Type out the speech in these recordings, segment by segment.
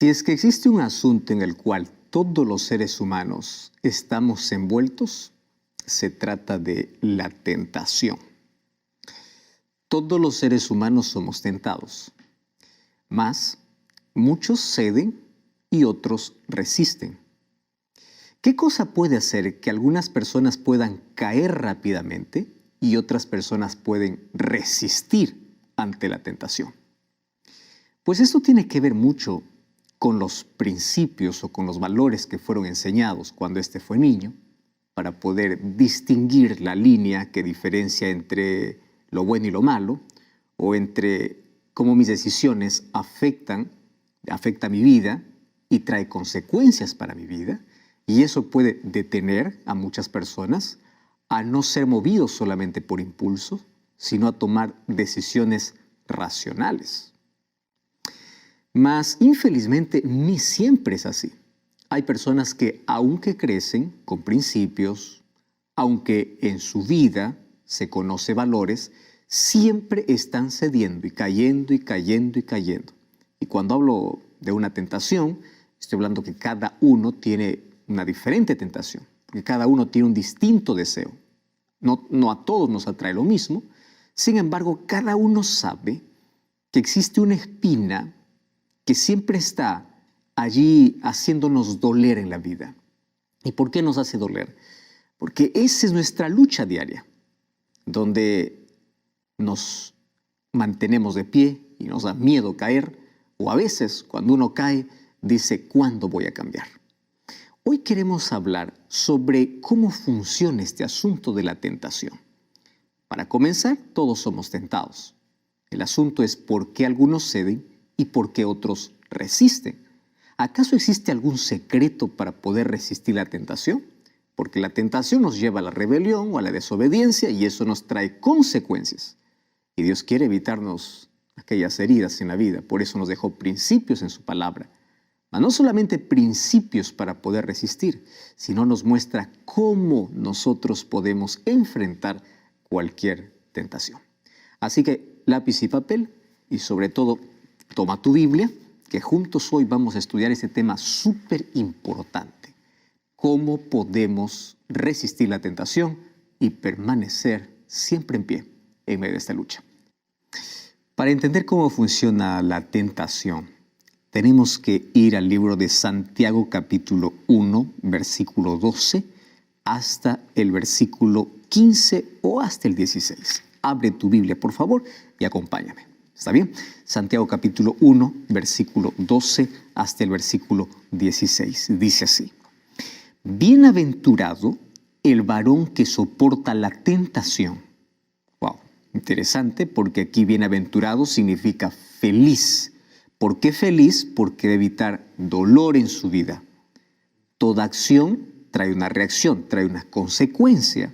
Si es que existe un asunto en el cual todos los seres humanos estamos envueltos, se trata de la tentación. Todos los seres humanos somos tentados, mas muchos ceden y otros resisten. ¿Qué cosa puede hacer que algunas personas puedan caer rápidamente y otras personas pueden resistir ante la tentación? Pues esto tiene que ver mucho con los principios o con los valores que fueron enseñados cuando éste fue niño, para poder distinguir la línea que diferencia entre lo bueno y lo malo, o entre cómo mis decisiones afecta mi vida y trae consecuencias para mi vida. Y eso puede detener a muchas personas a no ser movidos solamente por impulsos, sino a tomar decisiones racionales. Mas, infelizmente, ni siempre es así. Hay personas que, aunque crecen con principios, aunque en su vida se conoce valores, siempre están cediendo y cayendo y cayendo y cayendo. Y cuando hablo de una tentación, estoy hablando que cada uno tiene una diferente tentación, porque cada uno tiene un distinto deseo. No a todos nos atrae lo mismo. Sin embargo, cada uno sabe que existe una espina que siempre está allí haciéndonos doler en la vida. ¿Y por qué nos hace doler? Porque esa es nuestra lucha diaria, donde nos mantenemos de pie y nos da miedo caer, o a veces cuando uno cae dice, ¿cuándo voy a cambiar? Hoy queremos hablar sobre cómo funciona este asunto de la tentación. Para comenzar, todos somos tentados. El asunto es por qué algunos ceden y por qué otros resisten. ¿Acaso existe algún secreto para poder resistir la tentación? Porque la tentación nos lleva a la rebelión o a la desobediencia y eso nos trae consecuencias. Y Dios quiere evitarnos aquellas heridas en la vida. Por eso nos dejó principios en su palabra. Mas no solamente principios para poder resistir, sino nos muestra cómo nosotros podemos enfrentar cualquier tentación. Así que lápiz y papel y sobre todo toma tu Biblia, que juntos hoy vamos a estudiar este tema súper importante. Cómo podemos resistir la tentación y permanecer siempre en pie en medio de esta lucha. Para entender cómo funciona la tentación, tenemos que ir al libro de Santiago capítulo 1, versículo 12, hasta el versículo 15 o hasta el 16. Abre tu Biblia, por favor, y acompáñame. ¿Está bien? Santiago capítulo 1, versículo 12 hasta el versículo 16. Dice así: Bienaventurado el varón que soporta la tentación. Wow, interesante, porque aquí bienaventurado significa feliz. ¿Por qué feliz? Porque debe evitar dolor en su vida. Toda acción trae una reacción, trae una consecuencia.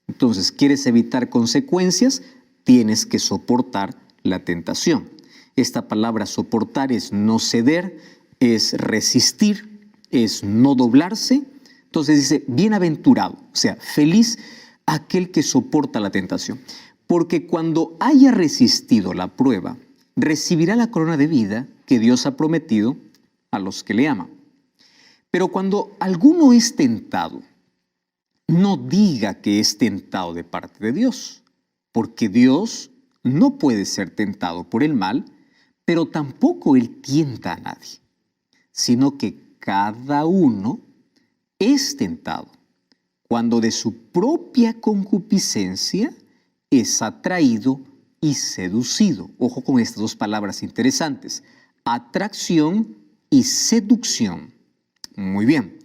Entonces, ¿quieres evitar consecuencias? Tienes que soportar la tentación. Esta palabra soportar es no ceder, es resistir, es no doblarse. Entonces dice, bienaventurado, o sea, feliz aquel que soporta la tentación. Porque cuando haya resistido la prueba, recibirá la corona de vida que Dios ha prometido a los que le aman. Pero cuando alguno es tentado, no diga que es tentado de parte de Dios, porque Dios no puede ser tentado por el mal, pero tampoco Él tienta a nadie, sino que cada uno es tentado cuando de su propia concupiscencia es atraído y seducido. Ojo con estas dos palabras interesantes: atracción y seducción. Muy bien.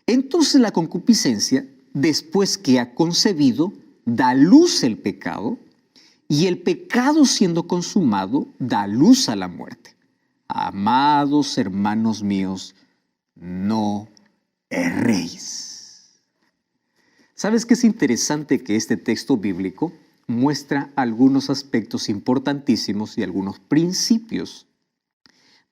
Entonces la concupiscencia, después que ha concebido, da luz el pecado, y el pecado siendo consumado, da luz a la muerte. Amados hermanos míos, no erréis. ¿Sabes qué es interesante? Que este texto bíblico muestra algunos aspectos importantísimos y algunos principios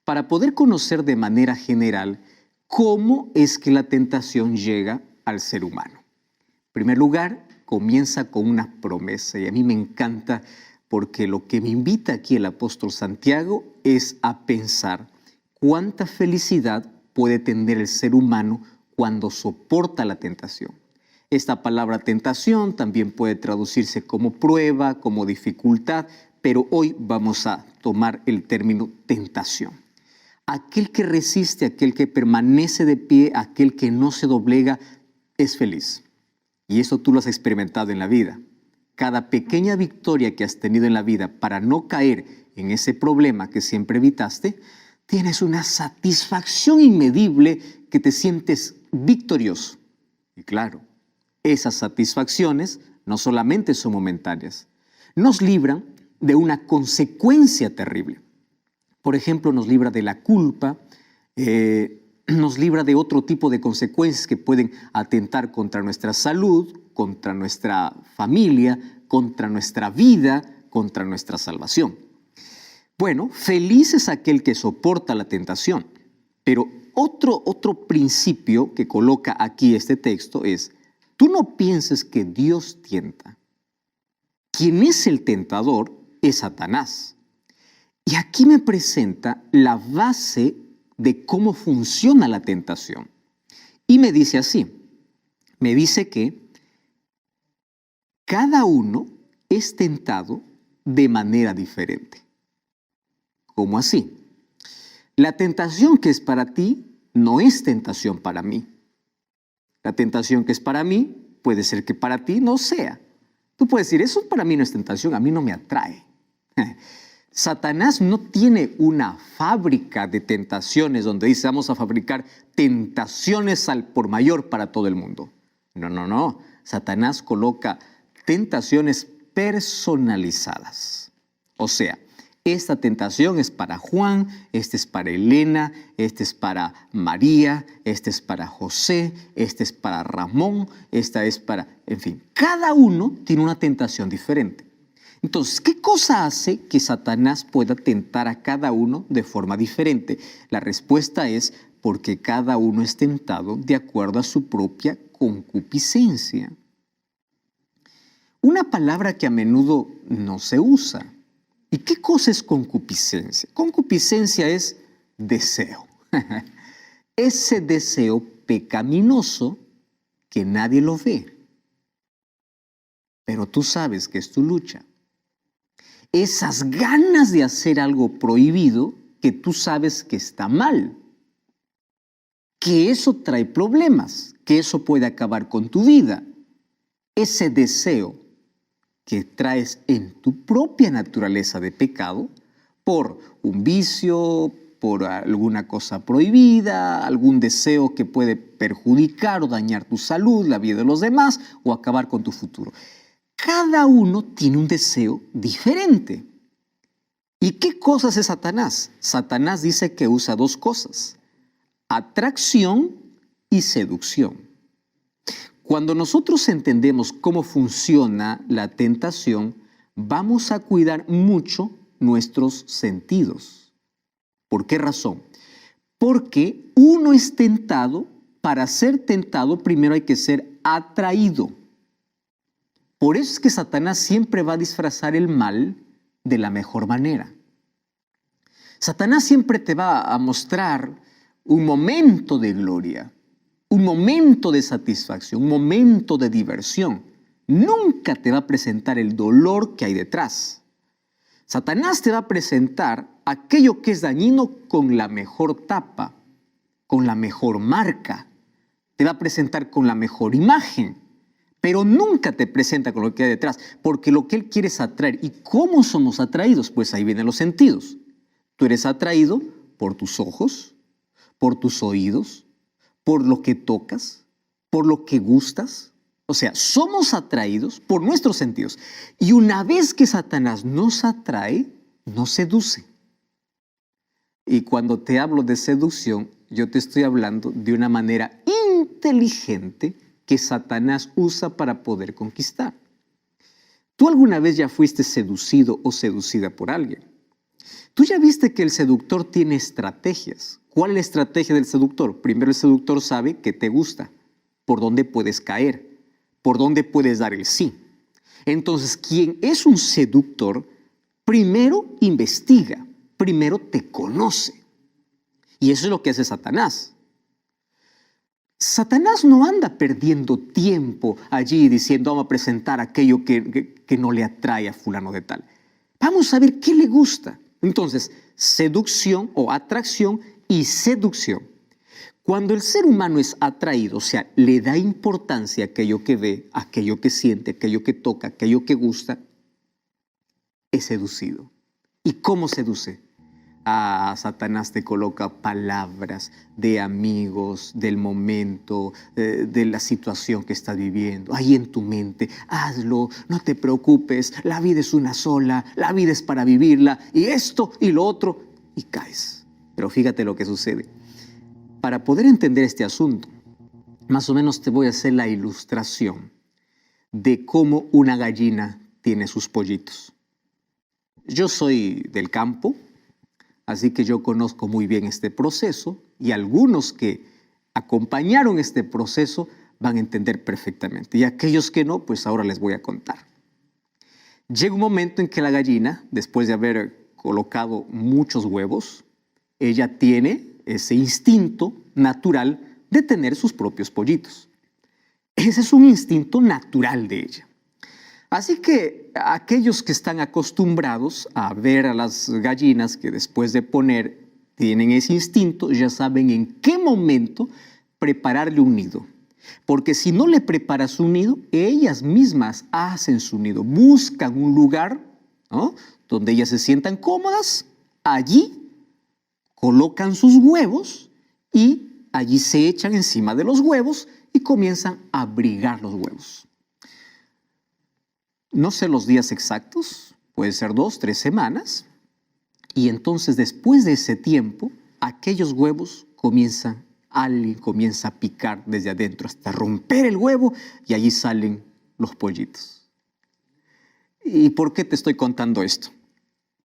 para poder conocer de manera general cómo es que la tentación llega al ser humano. En primer lugar, comienza con una promesa, y a mí me encanta porque lo que me invita aquí el apóstol Santiago es a pensar ¿Cuánta felicidad puede tener el ser humano cuando soporta la tentación? Esta palabra tentación también puede traducirse como prueba, como dificultad, pero hoy vamos a tomar el término tentación. Aquel que resiste, aquel que permanece de pie, aquel que no se doblega, es feliz. Y eso tú lo has experimentado en la vida. Cada pequeña victoria que has tenido en la vida para no caer en ese problema que siempre evitaste, tienes una satisfacción inmedible que te sientes victorioso. Y claro, esas satisfacciones no solamente son momentáneas, nos libran de una consecuencia terrible. Por ejemplo, nos libra de la culpa, nos libra de otro tipo de consecuencias que pueden atentar contra nuestra salud, contra nuestra familia, contra nuestra vida, contra nuestra salvación. Bueno, feliz es aquel que soporta la tentación, pero otro principio que coloca aquí este texto es: tú no pienses que Dios tienta. Quien es el tentador es Satanás. Y aquí me presenta la base de cómo funciona la tentación. Y me dice así, me dice que cada uno es tentado de manera diferente. ¿Cómo así? La tentación que es para ti no es tentación para mí. La tentación que es para mí puede ser que para ti no sea. Tú puedes decir, eso para mí no es tentación, a mí no me atrae. Satanás no tiene una fábrica de tentaciones donde dice vamos a fabricar tentaciones al por mayor para todo el mundo. No. Satanás coloca tentaciones personalizadas. O sea, esta tentación es para Juan, esta es para Elena, esta es para María, esta es para José, esta es para Ramón, esta es para... En fin, cada uno tiene una tentación diferente. Entonces, ¿qué cosa hace que Satanás pueda tentar a cada uno de forma diferente? La respuesta es porque cada uno es tentado de acuerdo a su propia concupiscencia. Una palabra que a menudo no se usa. ¿Y qué cosa es concupiscencia? Concupiscencia es deseo. Ese deseo pecaminoso que nadie lo ve. Pero tú sabes que es tu lucha. Esas ganas de hacer algo prohibido que tú sabes que está mal, que eso trae problemas, que eso puede acabar con tu vida. Ese deseo que traes en tu propia naturaleza de pecado por un vicio, por alguna cosa prohibida, algún deseo que puede perjudicar o dañar tu salud, la vida de los demás o acabar con tu futuro. Cada uno tiene un deseo diferente. ¿Y qué cosas es Satanás? Satanás dice que usa dos cosas: atracción y seducción. Cuando nosotros entendemos cómo funciona la tentación, vamos a cuidar mucho nuestros sentidos. ¿Por qué razón? Porque uno es tentado, para ser tentado primero hay que ser atraído. Por eso es que Satanás siempre va a disfrazar el mal de la mejor manera. Satanás siempre te va a mostrar un momento de gloria, un momento de satisfacción, un momento de diversión. Nunca te va a presentar el dolor que hay detrás. Satanás te va a presentar aquello que es dañino con la mejor tapa, con la mejor marca. Te va a presentar con la mejor imagen. Pero nunca te presenta con lo que hay detrás, porque lo que él quiere es atraer. ¿Y cómo somos atraídos? Pues ahí vienen los sentidos. Tú eres atraído por tus ojos, por tus oídos, por lo que tocas, por lo que gustas. O sea, somos atraídos por nuestros sentidos. Y una vez que Satanás nos atrae, nos seduce. Y cuando te hablo de seducción, yo te estoy hablando de una manera inteligente que Satanás usa para poder conquistar. ¿Tú alguna vez ya fuiste seducido o seducida por alguien? Tú ya viste que el seductor tiene estrategias. ¿Cuál es la estrategia del seductor? Primero, el seductor sabe que te gusta, por dónde puedes caer, por dónde puedes dar el sí. Entonces, quien es un seductor, primero investiga, primero te conoce. Y eso es lo que hace Satanás. Satanás no anda perdiendo tiempo allí diciendo vamos a presentar aquello que no le atrae a fulano de tal. Vamos a ver qué le gusta. Entonces, seducción o atracción y seducción. Cuando el ser humano es atraído, o sea, le da importancia a aquello que ve, a aquello que siente, a aquello que toca, a aquello que gusta, es seducido. ¿Y cómo seduce? Satanás te coloca palabras de amigos, del momento, de la situación que estás viviendo, ahí en tu mente. Hazlo, no te preocupes, la vida es una sola, la vida es para vivirla, y esto y lo otro, y caes. Pero fíjate lo que sucede. Para poder entender este asunto, más o menos te voy a hacer la ilustración de cómo una gallina tiene sus pollitos. Yo soy del campo, así que yo conozco muy bien este proceso y algunos que acompañaron este proceso van a entender perfectamente. Y aquellos que no, pues ahora les voy a contar. Llega un momento en que la gallina, después de haber colocado muchos huevos, ella tiene ese instinto natural de tener sus propios pollitos. Ese es un instinto natural de ella. Así que aquellos que están acostumbrados a ver a las gallinas que después de poner tienen ese instinto, ya saben en qué momento prepararle un nido. Porque si no le preparas un nido, ellas mismas hacen su nido, buscan un lugar, ¿no?, donde ellas se sientan cómodas, allí colocan sus huevos y allí se echan encima de los huevos y comienzan a abrigar los huevos. No sé los días exactos, puede ser 2, 3 semanas, y entonces después de ese tiempo, aquellos huevos alguien comienza a picar desde adentro hasta romper el huevo y allí salen los pollitos. ¿Y por qué te estoy contando esto?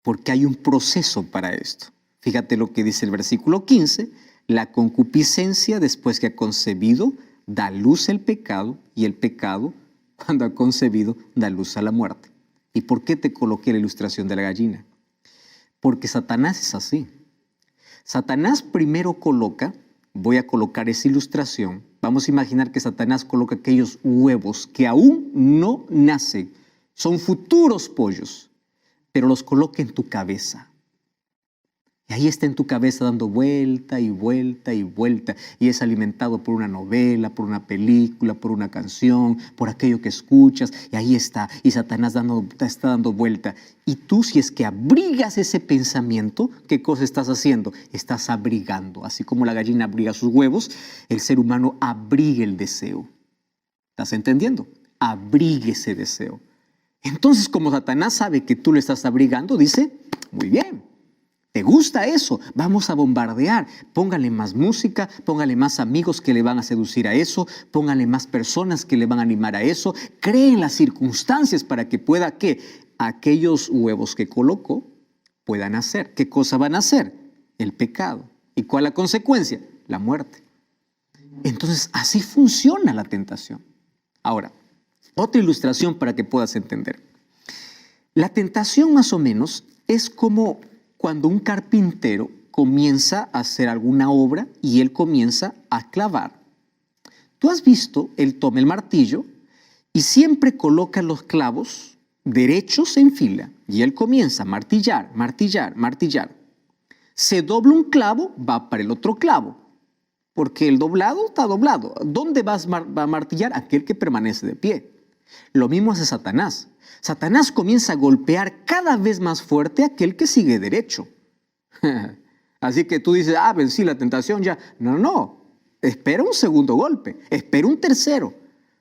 Porque hay un proceso para esto. Fíjate lo que dice el versículo 15, la concupiscencia después que ha concebido da luz el pecado y el pecado cuando ha concebido da luz a la muerte. ¿Y por qué te coloqué la ilustración de la gallina? Porque Satanás es así. Satanás primero voy a colocar esa ilustración, vamos a imaginar que Satanás coloca aquellos huevos que aún no nacen, son futuros pollos, pero los coloca en tu cabeza. Y ahí está en tu cabeza dando vuelta y vuelta y vuelta. Y es alimentado por una novela, por una película, por una canción, por aquello que escuchas. Y ahí está. Y Satanás está dando vuelta. Y tú, si es que abrigas ese pensamiento, ¿qué cosa estás haciendo? Estás abrigando. Así como la gallina abriga sus huevos, el ser humano abriga el deseo. ¿Estás entendiendo? Abrigue ese deseo. Entonces, como Satanás sabe que tú lo estás abrigando, dice, muy bien. ¿Te gusta eso? Vamos a bombardear. Póngale más música, póngale más amigos que le van a seducir a eso, póngale más personas que le van a animar a eso. Creen las circunstancias para que pueda que aquellos huevos que colocó puedan hacer. ¿Qué cosa van a hacer? El pecado. ¿Y cuál es la consecuencia? La muerte. Entonces, así funciona la tentación. Ahora, otra ilustración para que puedas entender. La tentación más o menos es como cuando un carpintero comienza a hacer alguna obra y él comienza a clavar. Tú has visto, él toma el martillo y siempre coloca los clavos derechos en fila y él comienza a martillar, martillar, martillar. Se dobla un clavo, va para el otro clavo, porque el doblado está doblado. ¿Dónde va a martillar? Aquel que permanece de pie. Lo mismo hace Satanás. Satanás comienza a golpear cada vez más fuerte a aquel que sigue derecho. Así que tú dices, vencí la tentación ya. No. Espera un segundo golpe, espera un tercero.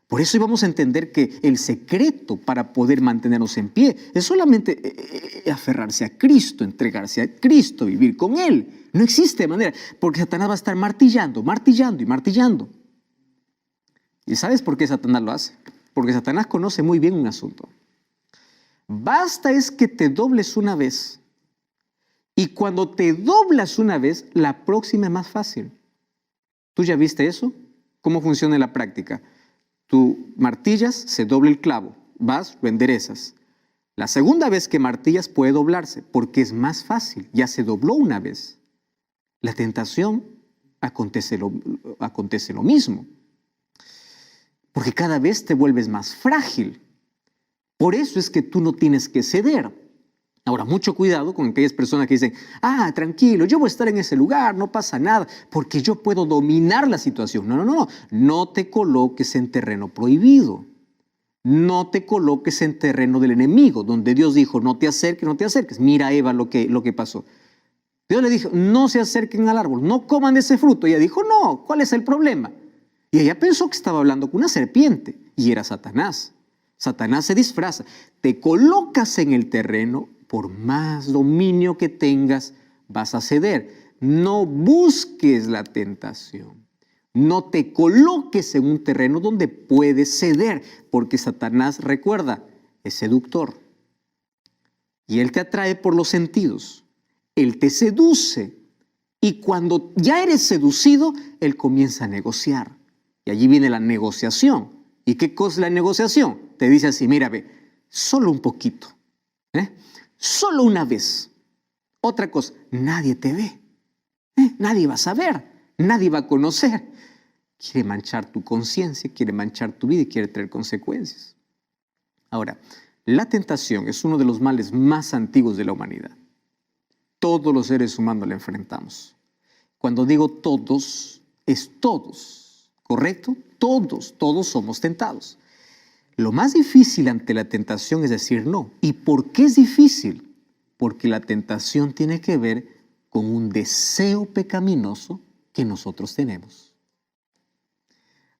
Por eso íbamos a entender que el secreto para poder mantenernos en pie es solamente aferrarse a Cristo, entregarse a Cristo, vivir con Él. No existe manera, porque Satanás va a estar martillando, martillando y martillando. ¿Y sabes por qué Satanás lo hace? Porque Satanás conoce muy bien un asunto. Basta es que te dobles una vez. Y cuando te doblas una vez, la próxima es más fácil. ¿Tú ya viste eso? ¿Cómo funciona en la práctica? Tú martillas, se dobla el clavo. Vas, lo enderezas. La segunda vez que martillas puede doblarse porque es más fácil. Ya se dobló una vez. la tentación acontece lo mismo. Porque cada vez te vuelves más frágil. Por eso es que tú no tienes que ceder. Ahora, mucho cuidado con aquellas personas que dicen, tranquilo, yo voy a estar en ese lugar, no pasa nada, porque yo puedo dominar la situación. No. No te coloques en terreno prohibido. No te coloques en terreno del enemigo, donde Dios dijo, no te acerques. Mira, Eva, lo que pasó. Dios le dijo, no se acerquen al árbol, no coman de ese fruto. Ella dijo, no, ¿cuál es el problema? Y ella pensó que estaba hablando con una serpiente, y era Satanás. Satanás se disfraza. Te colocas en el terreno, por más dominio que tengas, vas a ceder. No busques la tentación. No te coloques en un terreno donde puedes ceder, porque Satanás, recuerda, es seductor. Y él te atrae por los sentidos. Él te seduce. Y cuando ya eres seducido, él comienza a negociar. Y allí viene la negociación. ¿Y qué cosa es la negociación? Te dice así, mira, ve, solo un poquito. Solo una vez. Otra cosa, nadie te ve. Nadie va a saber. Nadie va a conocer. Quiere manchar tu conciencia, quiere manchar tu vida y quiere traer consecuencias. Ahora, la tentación es uno de los males más antiguos de la humanidad. Todos los seres humanos la enfrentamos. Cuando digo todos, es todos, ¿correcto? Todos somos tentados. Lo más difícil ante la tentación es decir no. ¿Y por qué es difícil? Porque la tentación tiene que ver con un deseo pecaminoso que nosotros tenemos.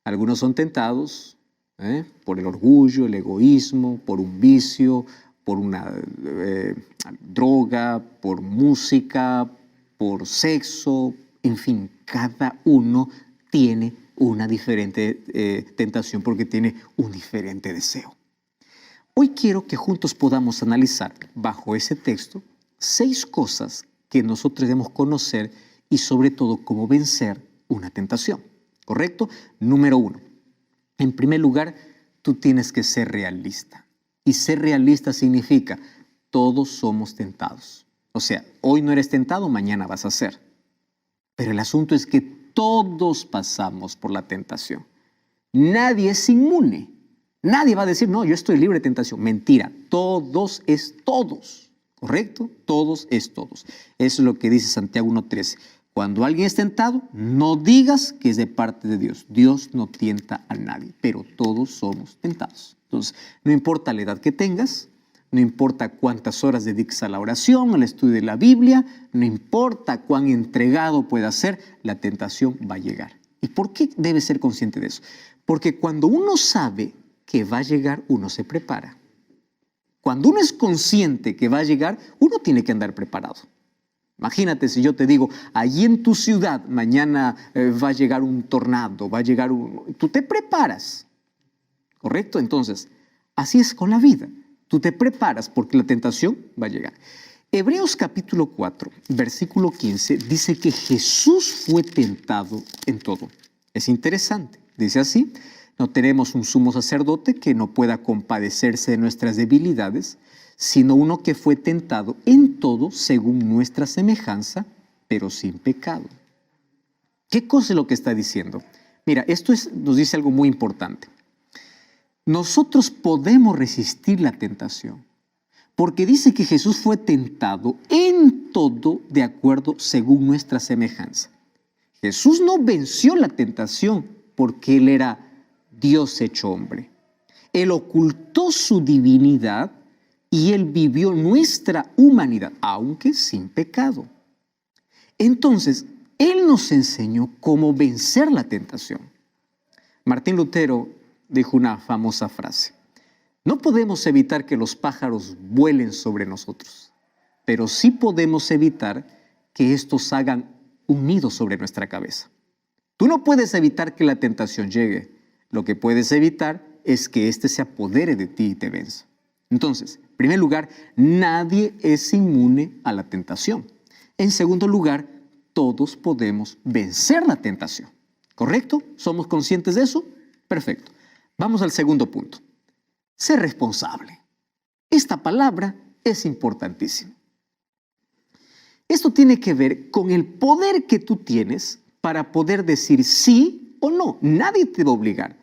Algunos son tentados por el orgullo, el egoísmo, por un vicio, por una droga, por música, por sexo, en fin, cada uno tiene una diferente tentación porque tiene un diferente deseo. Hoy quiero que juntos podamos analizar bajo ese texto 6 cosas que nosotros debemos conocer y sobre todo cómo vencer una tentación. ¿Correcto? Número 1. En primer lugar, tú tienes que ser realista. Y ser realista significa, todos somos tentados. O sea, hoy no eres tentado, mañana vas a ser. Pero el asunto es que todos pasamos por la tentación. Nadie es inmune. Nadie va a decir, no, yo estoy libre de tentación. Mentira, todos es todos. ¿Correcto? Todos es todos. Eso es lo que dice Santiago 1:13. Cuando alguien es tentado, no digas que es de parte de Dios. Dios no tienta a nadie, pero todos somos tentados. Entonces, no importa la edad que tengas, no importa cuántas horas dediques a la oración, al estudio de la Biblia, no importa cuán entregado puedas ser, la tentación va a llegar. ¿Y por qué debes ser consciente de eso? Porque cuando uno sabe que va a llegar, uno se prepara. Cuando uno es consciente que va a llegar, uno tiene que andar preparado. Imagínate si yo te digo, allí en tu ciudad mañana va a llegar un tornado, tú te preparas, ¿correcto? Entonces, así es con la vida. Tú te preparas porque la tentación va a llegar. Hebreos capítulo 4, versículo 15, dice que Jesús fue tentado en todo. Es interesante, dice así, no tenemos un sumo sacerdote que no pueda compadecerse de nuestras debilidades, sino uno que fue tentado en todo según nuestra semejanza, pero sin pecado. ¿Qué cosa es lo que está diciendo? Mira, nos dice algo muy importante. Nosotros podemos resistir la tentación, porque dice que Jesús fue tentado en todo de acuerdo según nuestra semejanza. Jesús no venció la tentación porque Él era Dios hecho hombre. Él ocultó su divinidad y Él vivió nuestra humanidad, aunque sin pecado. Entonces, Él nos enseñó cómo vencer la tentación. Martín Lutero dijo una famosa frase: no podemos evitar que los pájaros vuelen sobre nosotros, pero sí podemos evitar que estos hagan un nido sobre nuestra cabeza. Tú no puedes evitar que la tentación llegue. Lo que puedes evitar es que éste se apodere de ti y te venza. Entonces, en primer lugar, nadie es inmune a la tentación. En segundo lugar, todos podemos vencer la tentación. ¿Correcto? ¿Somos conscientes de eso? Perfecto. Vamos al segundo punto. Ser responsable. Esta palabra es importantísima. Esto tiene que ver con el poder que tú tienes para poder decir sí o no. Nadie te va a obligar.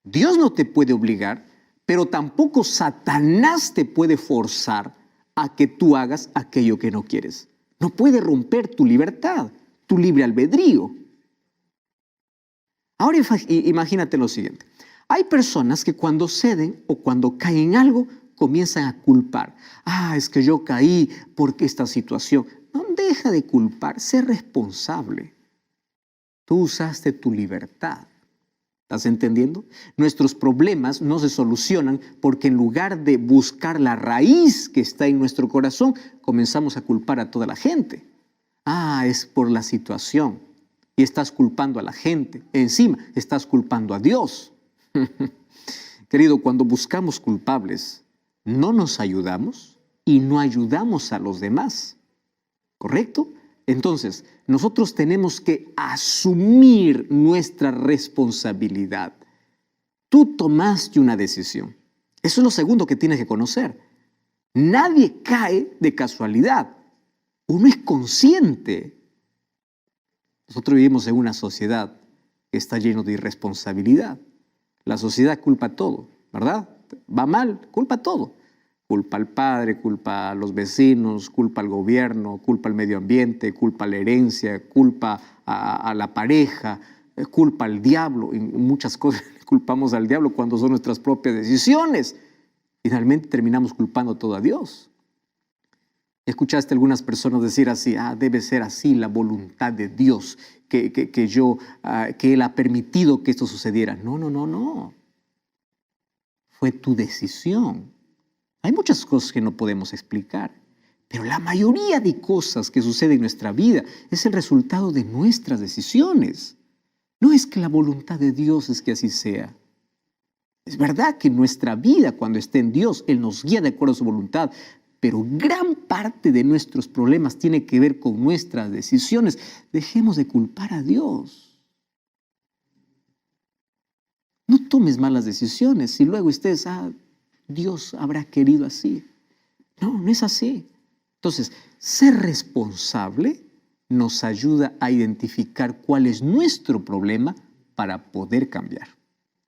Dios no te puede obligar, pero tampoco Satanás te puede forzar a que tú hagas aquello que no quieres. No puede romper tu libertad, tu libre albedrío. Ahora imagínate lo siguiente. Hay personas que cuando ceden o cuando caen en algo, comienzan a culpar. Es que yo caí porque esta situación. No, deja de culpar, sé responsable. Tú usaste tu libertad. ¿Estás entendiendo? Nuestros problemas no se solucionan porque en lugar de buscar la raíz que está en nuestro corazón, comenzamos a culpar a toda la gente. Es por la situación. Y estás culpando a la gente. Encima, estás culpando a Dios. Querido, cuando buscamos culpables, no nos ayudamos y no ayudamos a los demás. ¿Correcto? Entonces, nosotros tenemos que asumir nuestra responsabilidad. Tú tomaste una decisión. Eso es lo segundo que tienes que conocer. Nadie cae de casualidad. Uno es consciente. Nosotros vivimos en una sociedad que está llena de irresponsabilidad. La sociedad culpa todo, ¿verdad? Va mal, culpa todo. Culpa al padre, culpa a los vecinos, culpa al gobierno, culpa al medio ambiente, culpa a la herencia, culpa a la pareja, culpa al diablo. En muchas cosas culpamos al diablo cuando son nuestras propias decisiones. Finalmente terminamos culpando todo a Dios. Escuchaste a algunas personas decir así, debe ser así la voluntad de Dios, que Él ha permitido que esto sucediera. No. Fue tu decisión. Hay muchas cosas que no podemos explicar, pero la mayoría de cosas que suceden en nuestra vida es el resultado de nuestras decisiones. No es que la voluntad de Dios es que así sea. Es verdad que nuestra vida, cuando esté en Dios, Él nos guía de acuerdo a su voluntad, pero gran parte de nuestros problemas tiene que ver con nuestras decisiones. Dejemos de culpar a Dios. No tomes malas decisiones y luego estés, Dios habrá querido así. No es así. Entonces, ser responsable nos ayuda a identificar cuál es nuestro problema para poder cambiar.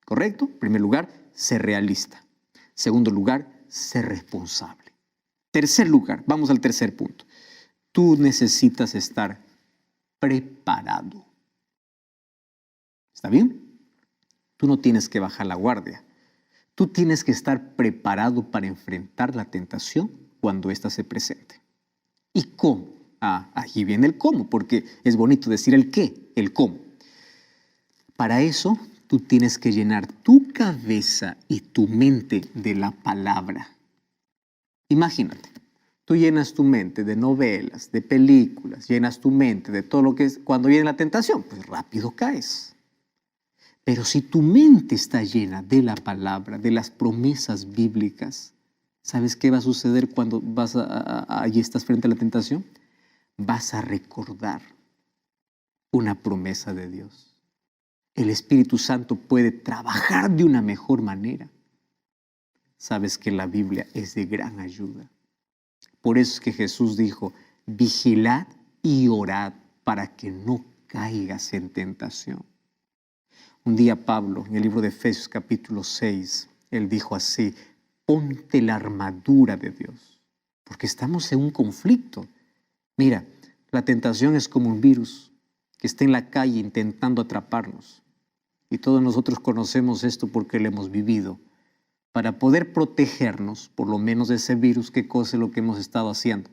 ¿Correcto? En primer lugar, ser realista. Segundo lugar, ser responsable. Tercer lugar, vamos al tercer punto. Tú necesitas estar preparado. ¿Está bien? Tú no tienes que bajar la guardia. Tú tienes que estar preparado para enfrentar la tentación cuando ésta se presente. ¿Y cómo? Aquí viene el cómo, porque es bonito decir el qué, el cómo. Para eso, tú tienes que llenar tu cabeza y tu mente de la palabra. Imagínate, tú llenas tu mente de novelas, de películas, llenas tu mente de todo lo que es. Cuando viene la tentación, pues rápido caes. Pero si tu mente está llena de la palabra, de las promesas bíblicas, ¿sabes qué va a suceder cuando allí estás frente a la tentación? Vas a recordar una promesa de Dios. El Espíritu Santo puede trabajar de una mejor manera. Sabes que la Biblia es de gran ayuda. Por eso es que Jesús dijo, vigilad y orad para que no caigas en tentación. Un día Pablo, en el libro de Efesios capítulo 6, él dijo así, ponte la armadura de Dios, porque estamos en un conflicto. Mira, la tentación es como un virus que está en la calle intentando atraparnos. Y todos nosotros conocemos esto porque lo hemos vivido. Para poder protegernos, por lo menos de ese virus, ¿qué cosa es lo que hemos estado haciendo?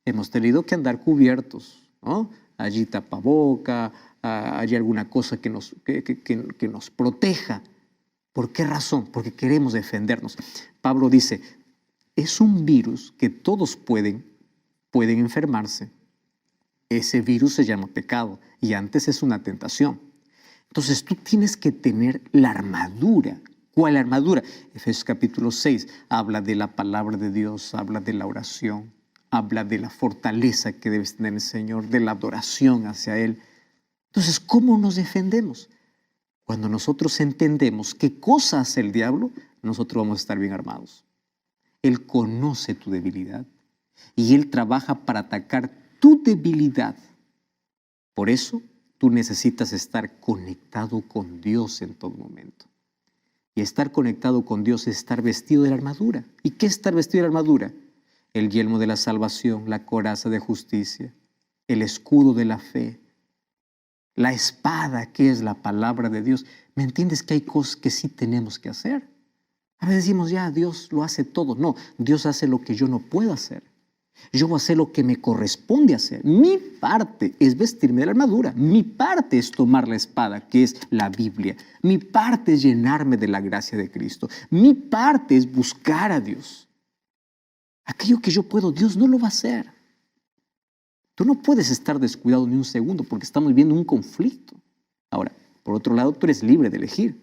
Hemos tenido que andar cubiertos, ¿no? Allí tapaboca, allí alguna cosa que nos proteja. ¿Por qué razón? Porque queremos defendernos. Pablo dice, es un virus que todos pueden enfermarse. Ese virus se llama pecado y antes es una tentación. Entonces tú tienes que tener la armadura. ¿Cuál armadura? Efesios capítulo 6 habla de la palabra de Dios, habla de la oración, habla de la fortaleza que debes tener el Señor, de la adoración hacia Él. Entonces, ¿cómo nos defendemos? Cuando nosotros entendemos qué cosa hace el diablo, nosotros vamos a estar bien armados. Él conoce tu debilidad y Él trabaja para atacar tu debilidad. Por eso tú necesitas estar conectado con Dios en todo momento. Y estar conectado con Dios es estar vestido de la armadura. ¿Y qué es estar vestido de la armadura? El yelmo de la salvación, la coraza de justicia, el escudo de la fe, la espada que es la palabra de Dios. ¿Me entiendes que hay cosas que sí tenemos que hacer? A veces decimos, ya, Dios lo hace todo. No, Dios hace lo que yo no puedo hacer. Yo voy a hacer lo que me corresponde hacer. Mi parte es vestirme de la armadura. Mi parte es tomar la espada, que es la Biblia. Mi parte es llenarme de la gracia de Cristo. Mi parte es buscar a Dios. Aquello que yo puedo, Dios no lo va a hacer. Tú no puedes estar descuidado ni un segundo porque estamos viviendo un conflicto. Ahora, por otro lado, tú eres libre de elegir.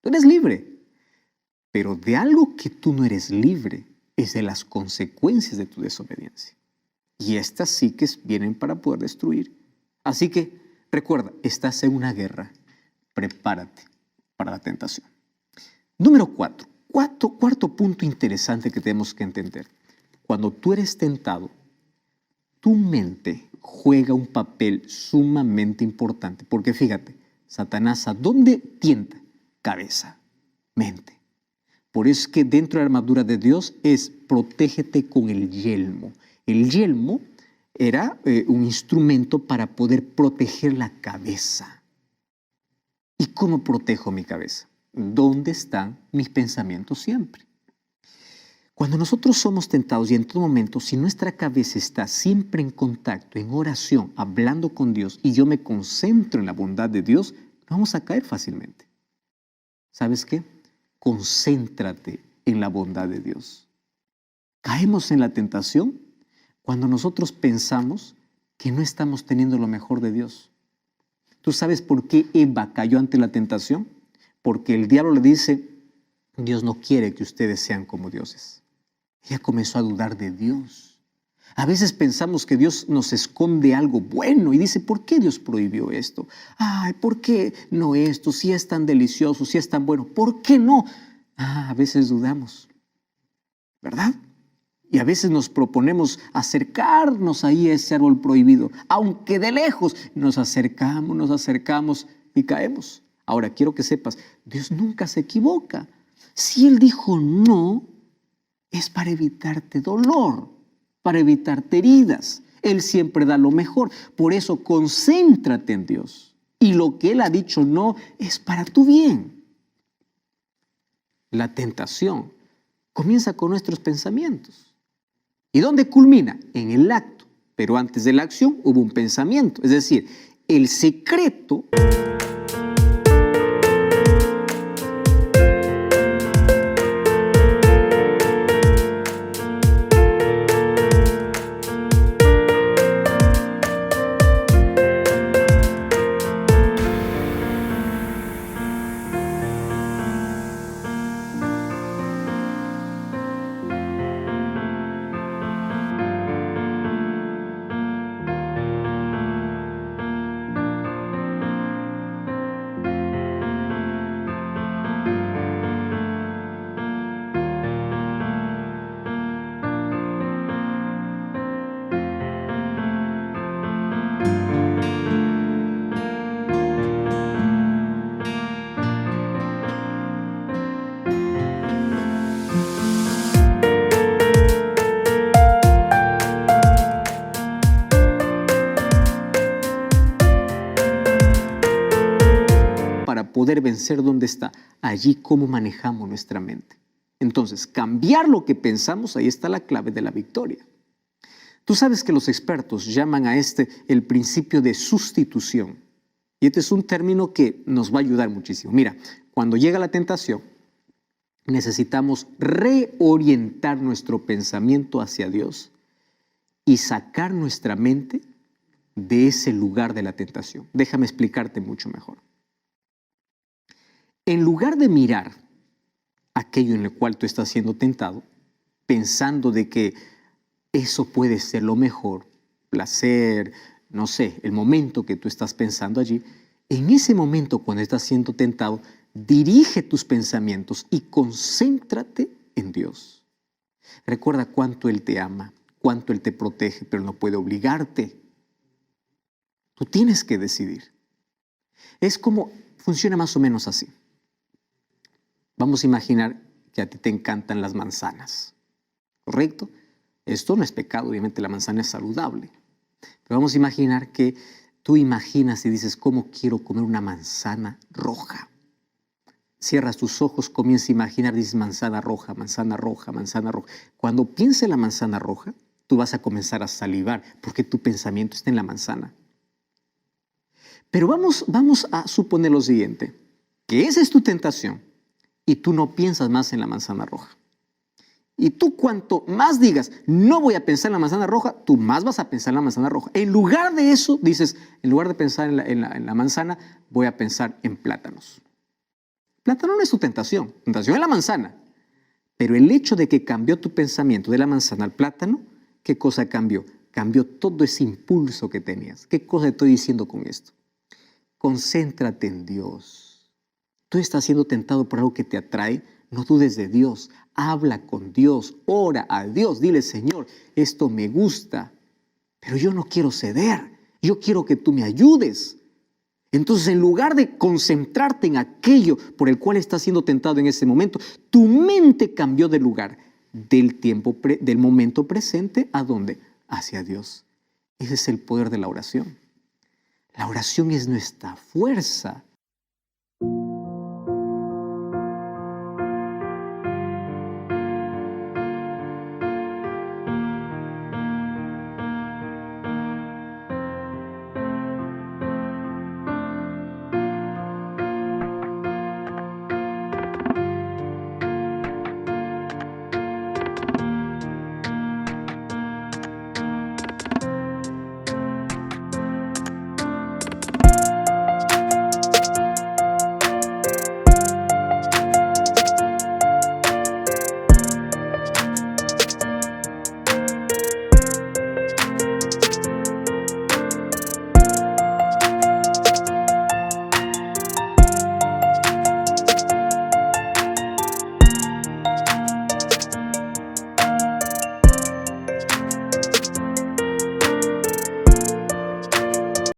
Tú eres libre. Pero de algo que tú no eres libre es de las consecuencias de tu desobediencia. Y estas sí que vienen para poder destruir. Así que, recuerda, estás en una guerra. Prepárate para la tentación. Número 4. Cuarto punto interesante que tenemos que entender. Cuando tú eres tentado, tu mente juega un papel sumamente importante. Porque fíjate, Satanás, ¿a dónde tienta? Cabeza, mente. Por eso es que dentro de la armadura de Dios es protégete con el yelmo. El yelmo era un instrumento para poder proteger la cabeza. ¿Y cómo protejo mi cabeza? ¿Dónde están mis pensamientos siempre? Cuando nosotros somos tentados y en todo momento, si nuestra cabeza está siempre en contacto, en oración, hablando con Dios y yo me concentro en la bondad de Dios, vamos a caer fácilmente. ¿Sabes qué? Concéntrate en la bondad de Dios. Caemos en la tentación cuando nosotros pensamos que no estamos teniendo lo mejor de Dios. ¿Tú sabes por qué Eva cayó ante la tentación? Porque el diablo le dice, Dios no quiere que ustedes sean como dioses. Ella comenzó a dudar de Dios. A veces pensamos que Dios nos esconde algo bueno y dice, ¿por qué Dios prohibió esto? Ay, ¿por qué no esto? Si es tan delicioso, si es tan bueno, ¿por qué no? A veces dudamos, ¿verdad? Y a veces nos proponemos acercarnos ahí a ese árbol prohibido, aunque de lejos nos acercamos y caemos. Ahora, quiero que sepas, Dios nunca se equivoca. Si Él dijo no, es para evitarte dolor, para evitarte heridas. Él siempre da lo mejor. Por eso, concéntrate en Dios. Y lo que Él ha dicho no es para tu bien. La tentación comienza con nuestros pensamientos. ¿Y dónde culmina? En el acto. Pero antes de la acción hubo un pensamiento. Es decir, el secreto... poder vencer, ¿dónde está? Allí cómo manejamos nuestra mente. Entonces, cambiar lo que pensamos, ahí está la clave de la victoria. Tú sabes que los expertos llaman a el principio de sustitución. Y este es un término que nos va a ayudar muchísimo. Mira, cuando llega la tentación, necesitamos reorientar nuestro pensamiento hacia Dios y sacar nuestra mente de ese lugar de la tentación. Déjame explicarte mucho mejor. En lugar de mirar aquello en lo cual tú estás siendo tentado, pensando de que eso puede ser lo mejor, placer, no sé, el momento que tú estás pensando allí, en ese momento cuando estás siendo tentado, dirige tus pensamientos y concéntrate en Dios. Recuerda cuánto Él te ama, cuánto Él te protege, pero no puede obligarte. Tú tienes que decidir. Es como, funciona más o menos así. Vamos a imaginar que a ti te encantan las manzanas, ¿correcto? Esto no es pecado, obviamente la manzana es saludable. Pero vamos a imaginar que tú imaginas y dices, ¿cómo quiero comer una manzana roja? Cierras tus ojos, comienzas a imaginar, dices manzana roja, manzana roja, manzana roja. Cuando pienses en la manzana roja, tú vas a comenzar a salivar porque tu pensamiento está en la manzana. Pero vamos a suponer lo siguiente, que esa es tu tentación y tú no piensas más en la manzana roja. Y tú cuanto más digas, no voy a pensar en la manzana roja, tú más vas a pensar en la manzana roja. En lugar de eso, dices, en lugar de pensar en la manzana, voy a pensar en plátanos. Plátano no es tu tentación es la manzana. Pero el hecho de que cambió tu pensamiento de la manzana al plátano, ¿qué cosa cambió? Cambió todo ese impulso que tenías. ¿Qué cosa estoy diciendo con esto? Concéntrate en Dios. Tú estás siendo tentado por algo que te atrae, no dudes de Dios. Habla con Dios, ora a Dios. Dile, Señor, esto me gusta, pero yo no quiero ceder. Yo quiero que tú me ayudes. Entonces, en lugar de concentrarte en aquello por el cual estás siendo tentado en ese momento, tu mente cambió de lugar del momento presente ¿a dónde? Hacia Dios. Ese es el poder de la oración. La oración es nuestra fuerza